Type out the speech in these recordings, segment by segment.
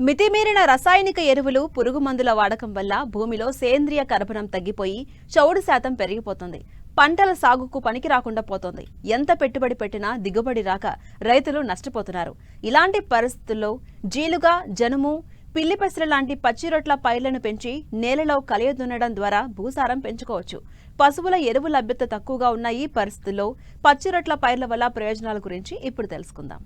మితిమీరిన రసాయనిక ఎరువులు, పురుగుమందుల వాడకం వల్ల భూమిలో సేంద్రియ కర్బనం తగ్గిపోయి చౌడు శాతం పెరిగిపోతుంది. పంటల సాగుకు పనికి రాకుండా పోతోంది. ఎంత పెట్టుబడి పెట్టినా దిగుబడి రాక రైతులు నష్టపోతున్నారు. ఇలాంటి పరిస్థితుల్లో జీలుగా, జనుము, పిల్లి పెసర లాంటి పచ్చిరొట్ల పైర్లను పెంచి నేలలో కలియదున్నడం ద్వారా భూసారం పెంచుకోవచ్చు. పశువుల ఎరువు లభ్యత తక్కువగా ఉన్న ఈ పరిస్థితుల్లో పచ్చిరొట్ల పైర్ల వల్ల ప్రయోజనాల గురించి ఇప్పుడు తెలుసుకుందాం.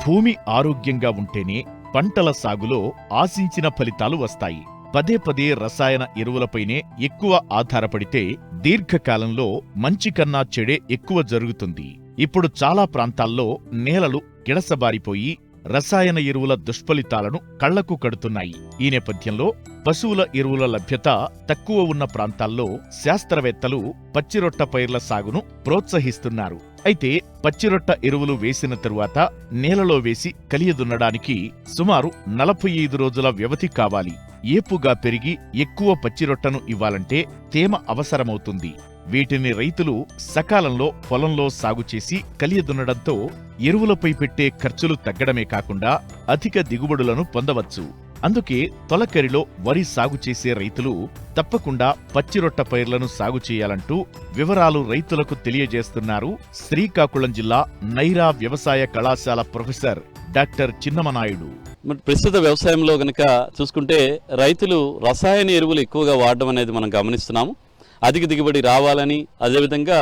భూమి ఆరోగ్యంగా ఉంటేనే పంటల సాగులో ఆశించిన ఫలితాలు వస్తాయి. పదే పదే రసాయన ఎరువులపైనే ఎక్కువ ఆధారపడితే దీర్ఘకాలంలో మంచి కన్నా చెడే ఎక్కువ జరుగుతుంది. ఇప్పుడు చాలా ప్రాంతాల్లో నేలలు కిడసబారిపోయి రసాయన ఎరువుల దుష్ఫలితాలను కళ్లకు కడుతున్నాయి. ఈ నేపథ్యంలో పశువుల ఎరువుల లభ్యత తక్కువ ఉన్న ప్రాంతాల్లో శాస్త్రవేత్తలు పచ్చిరొట్ట పైర్ల సాగును ప్రోత్సహిస్తున్నారు. అయితే పచ్చిరొట్ట ఎరువులు వేసిన తరువాత నేలలో వేసి కలియదున్నడానికి సుమారు 45 రోజుల వ్యవధి కావాలి. ఏపుగా పెరిగి ఎక్కువ పచ్చిరొట్టను ఇవ్వాలంటే తేమ అవసరమవుతుంది. వీటిని రైతులు సకాలంలో పొలంలో సాగు చేసి కలియదున్నడంతో ఎరువులపై పెట్టే ఖర్చులు తగ్గడమే కాకుండా అధిక దిగుబడులను పొందవచ్చు. అందుకే తొలకరిలో వరి సాగు చేసే రైతులు తప్పకుండా పచ్చిరొట్ట పైర్లను సాగు చేయాలంటూ వివరాలు రైతులకు తెలియజేస్తున్నారు శ్రీకాకుళం జిల్లా నైరా వ్యవసాయ కళాశాల ప్రొఫెసర్ డాక్టర్ చిన్నమనాయుడు. ప్రస్తుత వ్యవసాయంలో గనక చూసుకుంటే రైతులు రసాయన ఎరువులు ఎక్కువగా వాడడం అనేది మనం గమనిస్తున్నాము. అధిక దిగుబడి రావాలని, అదేవిధంగా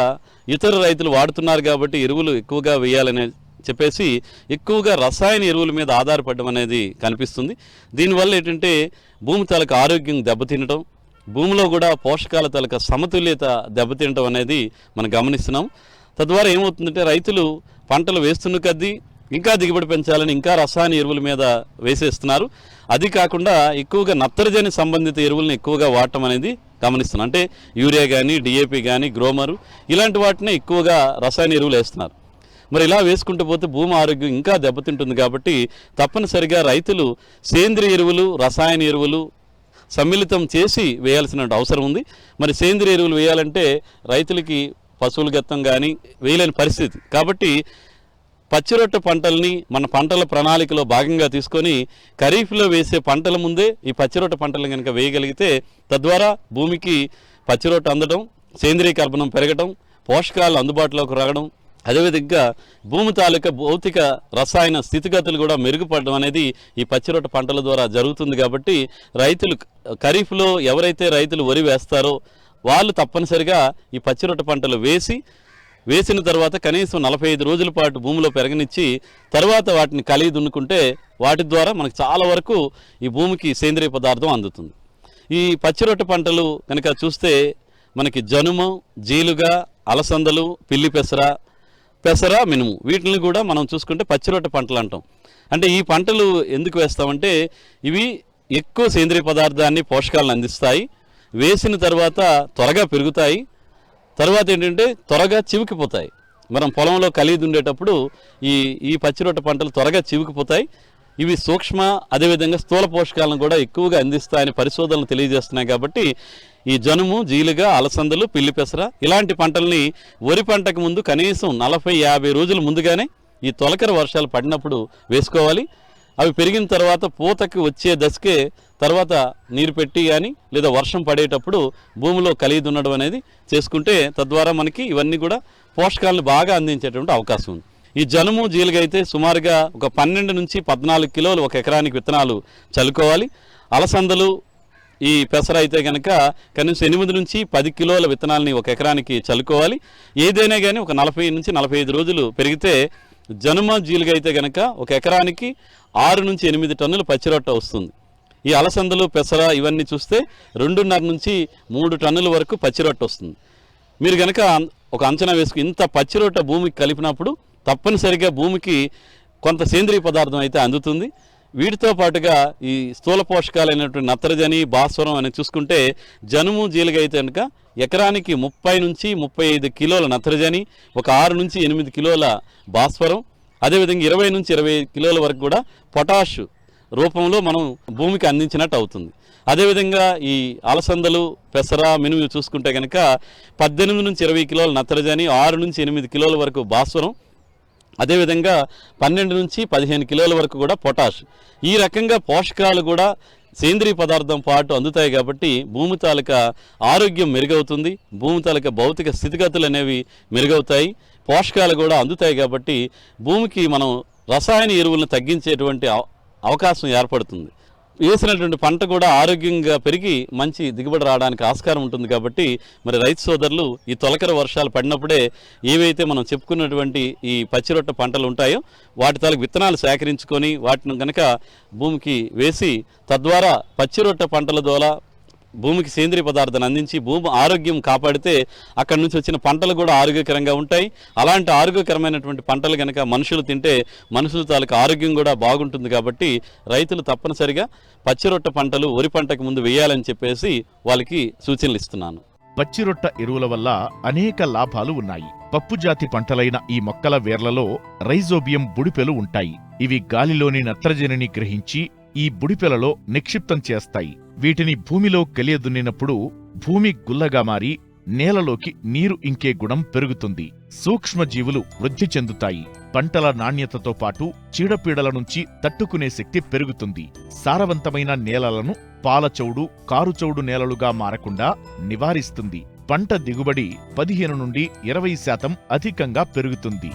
ఇతర రైతులు వాడుతున్నారు కాబట్టి ఎరువులు ఎక్కువగా వేయాలని చెప్పేసి ఎక్కువగా రసాయన ఎరువుల మీద ఆధారపడడం అనేది కనిపిస్తుంది. దీనివల్ల ఏంటంటే భూమి తాలూకా ఆరోగ్యం దెబ్బతినటం, భూమిలో కూడా పోషకాల తాలూకా సమతుల్యత దెబ్బతినటం అనేది మనం గమనిస్తున్నాం. తద్వారా ఏమవుతుందంటే రైతులు పంటలు వేస్తున్న కొద్దీ ఇంకా దిగుబడి పెంచాలని ఇంకా రసాయన ఎరువుల మీద వేసేస్తున్నారు. అది కాకుండా ఎక్కువగా నత్రజని సంబంధిత ఎరువులను ఎక్కువగా వాడటం అనేది గమనిస్తున్నాం. అంటే యూరియా కానీ, డిఏపి కానీ, గ్రోమరు ఇలాంటి వాటిని ఎక్కువగా రసాయన ఎరువులు వేస్తున్నారు. మరి ఇలా వేసుకుంటూ పోతే భూమి ఆరోగ్యం ఇంకా దెబ్బతింటుంది. కాబట్టి తప్పనిసరిగా రైతులు సేంద్రియ ఎరువులు, రసాయన ఎరువులు సమ్మిళితం చేసి వేయాల్సిన అవసరం ఉంది. మరి సేంద్రియ ఎరువులు వేయాలంటే రైతులకి పశువుల గత్తం కానీ వేయలేని పరిస్థితి. కాబట్టి పచ్చిరొట్ట పంటల్ని మన పంటల ప్రణాళికలో భాగంగా తీసుకొని ఖరీఫ్లో వేసే పంటల ముందే ఈ పచ్చిరొట్ట పంటలను కనుక వేయగలిగితే తద్వారా భూమికి పచ్చిరొట్ట అందడం, సేంద్రీయ కర్బనం పెరగడం, పోషకాలు అందుబాటులోకి రావడం, అదేవిధంగా భూమి తాలూకా భౌతిక రసాయన స్థితిగతులు కూడా మెరుగుపడడం అనేది ఈ పచ్చిరొట్ట పంటల ద్వారా జరుగుతుంది. కాబట్టి రైతులు ఖరీఫ్లో ఎవరైతే రైతులు వరి వేస్తారో వాళ్ళు తప్పనిసరిగా ఈ పచ్చిరొట్ట పంటలు వేసిన తర్వాత కనీసం 45 రోజుల పాటు భూమిలో పెరగనిచ్చి తర్వాత వాటిని కలిగి దున్నుకుంటే వాటి ద్వారా మనకు చాలా వరకు ఈ భూమికి సేంద్రియ పదార్థం అందుతుంది. ఈ పచ్చిరొట్ట పంటలు కనుక చూస్తే మనకి జనుము, జీలుగా, అలసందలు, పిల్లి పెసర, మినుము వీటిని కూడా మనం చూసుకుంటే పచ్చిరొట్ట పంటలు అంటాం. అంటే ఈ పంటలు ఎందుకు వేస్తామంటే ఇవి ఎక్కువ సేంద్రియ పదార్థాన్ని, పోషకాలను అందిస్తాయి. వేసిన తర్వాత త్వరగా పెరుగుతాయి. తర్వాత ఏంటంటే త్వరగా చివికిపోతాయి. మనం పొలంలో కలిగి ఉండేటప్పుడు ఈ పచ్చిరొట్ట పంటలు త్వరగా చివికిపోతాయి. ఇవి సూక్ష్మ, అదేవిధంగా స్థూల పోషకాలను కూడా ఎక్కువగా అందిస్తాయని పరిశోధనలు తెలియజేస్తున్నాయి. కాబట్టి ఈ జనుము, జీలుగా, అలసందలు, పిల్లి పెసర ఇలాంటి పంటల్ని వరి పంటకు ముందు కనీసం 40-50 రోజుల ముందుగానే ఈ తొలకరి వర్షాలు పడినప్పుడు వేసుకోవాలి. అవి పెరిగిన తర్వాత పూతకి వచ్చే దశకే తర్వాత నీరు పెట్టి కానీ లేదా వర్షం పడేటప్పుడు భూమిలో కలిగి దున్నడం అనేది చేసుకుంటే తద్వారా మనకి ఇవన్నీ కూడా పోషకాలను బాగా అందించేటువంటి అవకాశం ఉంది. ఈ జనుము, జీలుగా అయితే సుమారుగా ఒక 12 నుంచి 14 కిలోలు ఒక ఎకరానికి విత్తనాలు చల్లుకోవాలి. అలసందలు, ఈ పెసర అయితే కనుక కనీసం 8 నుంచి 10 కిలోల విత్తనాలని ఒక ఎకరానికి చల్లుకోవాలి. ఏదైనా కానీ ఒక 40 నుంచి 45 రోజులు పెరిగితే జనుమ, జీలుగా అయితే కనుక ఒక ఎకరానికి 6 నుంచి 8 టన్నులు పచ్చిరొట్ట వస్తుంది. ఈ అలసందలు, పెసర ఇవన్నీ చూస్తే 2.5 నుంచి 3 టన్నుల వరకు పచ్చిరొట్ట వస్తుంది. మీరు కనుక ఒక అంచనా వేసుకుని ఇంత పచ్చిరొట్ట భూమికి కలిపినప్పుడు తప్పనిసరిగా భూమికి కొంత సేంద్రియ పదార్థం అయితే అందుతుంది. వీటితో పాటుగా ఈ స్థూల పోషకాలైనటువంటి నత్రజని, భాస్వరం అని చూసుకుంటే జనుము, జీలుగా అయితే కనుక ఎకరానికి 30 నుంచి 35 కిలోల నత్రజని, ఒక 6 నుంచి 8 కిలోల భాస్వరం, అదేవిధంగా 20 నుంచి 25 కిలోల వరకు కూడా పొటాష్ రూపంలో మనం భూమికి అందించినట్టు అవుతుంది. అదేవిధంగా ఈ అలసందలు, పెసర, మినుము చూసుకుంటే కనుక 18 నుంచి 20 కిలోల నత్రజని, 6 నుంచి 8 కిలోల వరకు భాస్వరం, అదేవిధంగా 12 నుంచి 15 కిలోల వరకు కూడా పొటాష్. ఈ రకంగా పోషకాలు కూడా సేంద్రీయ పదార్థం పాటు అందుతాయి కాబట్టి భూమి తాలూకా ఆరోగ్యం మెరుగవుతుంది, భూమి తాలూకా భౌతిక స్థితిగతులు అనేవి మెరుగవుతాయి, పోషకాలు కూడా అందుతాయి కాబట్టి భూమికి మనం రసాయన ఎరువులను తగ్గించేటువంటి అవకాశం ఏర్పడుతుంది. వేసినటువంటి పంట కూడా ఆరోగ్యంగా పెరిగి మంచి దిగుబడి రావడానికి ఆస్కారం ఉంటుంది. కాబట్టి మరి రైతు సోదరులు ఈ తొలకరి వర్షాలు పడినప్పుడే ఏవైతే మనం చెప్పుకున్నటువంటి ఈ పచ్చిరొట్ట పంటలు ఉంటాయో వాటి తాలూకు విత్తనాలు సేకరించుకొని వాటిని కనుక భూమికి వేసి తద్వారా పచ్చిరొట్ట పంటల ద్వారా భూమికి సేంద్రీయ పదార్థాన్ని అందించి భూమి ఆరోగ్యం కాపాడితే అక్కడి నుంచి వచ్చిన పంటలు కూడా ఆరోగ్యకరంగా ఉంటాయి. అలాంటి ఆరోగ్యకరమైనటువంటి పంటలు కనుక మనుషులు తింటే మనుషుల తాలూకు ఆరోగ్యం కూడా బాగుంటుంది. కాబట్టి రైతులు తప్పనిసరిగా పచ్చిరొట్ట పంటలు వరి పంటకు ముందు వేయాలని చెప్పేసి వాళ్ళకి సూచనలు ఇస్తున్నాను. పచ్చిరొట్ట ఎరువుల వల్ల అనేక లాభాలు ఉన్నాయి. పప్పుజాతి పంటలైన ఈ మొక్కల వేర్లలో రైజోబియం బుడిపెలు ఉంటాయి. ఇవి గాలిలోని నత్రజనిని గ్రహించి ఈ బుడిపెలలో నిక్షిప్తం చేస్తాయి. వీటిని భూమిలో కలియదున్నినప్పుడు భూమి గుల్లగా మారి నేలలోకి నీరు ఇంకే గుణం పెరుగుతుంది. సూక్ష్మజీవులు వృద్ధి చెందుతాయి. పంటల నాణ్యతతో పాటు చీడపీడల నుంచి తట్టుకునే శక్తి పెరుగుతుంది. సారవంతమైన నేలలను పాలచౌడు, కారుచౌడు నేలలుగా మారకుండా నివారిస్తుంది. పంట దిగుబడి 15 నుండి 20% అధికంగా పెరుగుతుంది.